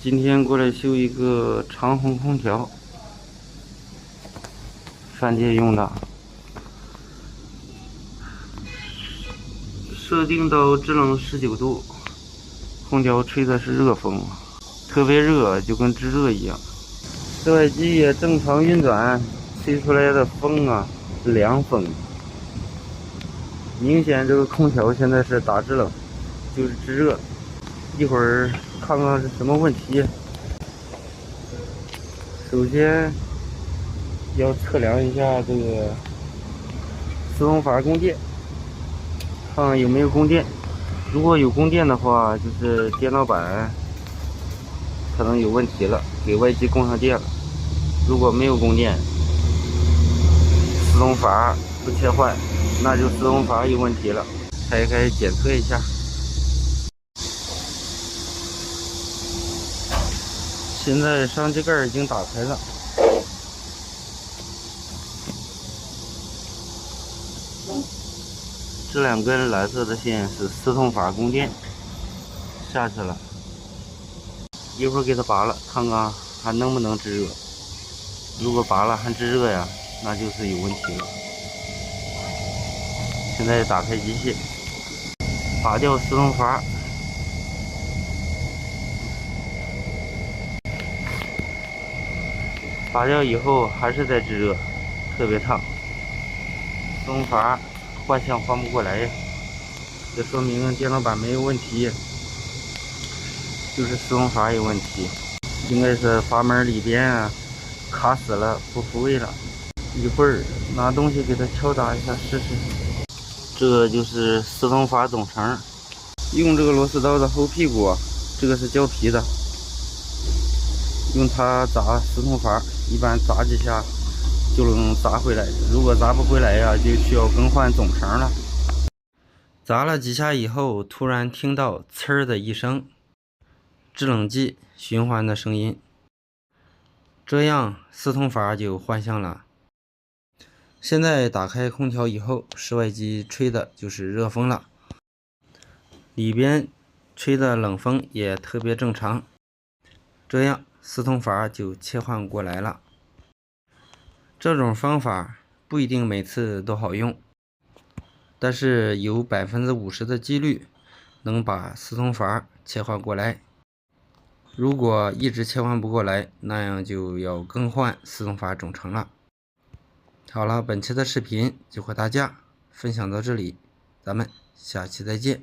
今天过来修一个长虹空调，饭店用的，设定到制冷19度，空调吹的是热风，特别热，就跟制热一样。室外机也正常运转，吹出来的风啊，凉风。明显这个空调现在是打制冷，就是制热。一会儿看看是什么问题。首先要测量一下这个自动阀供电，看看有没有供电。如果有供电的话，就是电脑板可能有问题了，给外机供上电了。如果没有供电，自动阀不切换，那就自动阀有问题了。拆开检测一下。现在上机盖已经打开了，这2根蓝色的线是自动阀供电，下去了。一会儿给它拔了，看看还能不能制热。如果拔了还制热呀，那就是有问题了。现在打开机械，拔掉自动阀。拔掉以后还是在制热，特别烫。自动阀换向换不过来呀，这说明电脑板没有问题，就是自动阀有问题，应该是阀门里边啊卡死了，不复位了。一会儿拿东西给它敲打一下试试。这就是自动阀总成，用这个螺丝刀的后屁股，这个是胶皮的，用它砸自动阀，一般砸几下就能砸回来。如果砸不回来呀，就需要更换总成了。砸了几下以后，突然听到呲儿的一声，制冷剂循环的声音，这样自动阀就换向了。现在打开空调以后，室外机吹的就是热风了，里边吹的冷风也特别正常，这样自动阀就切换过来了。这种方法不一定每次都好用，但是有50%的几率能把自动阀切换过来。如果一直切换不过来，那样就要更换自动阀总成了。好了，本期的视频就和大家分享到这里，咱们下期再见。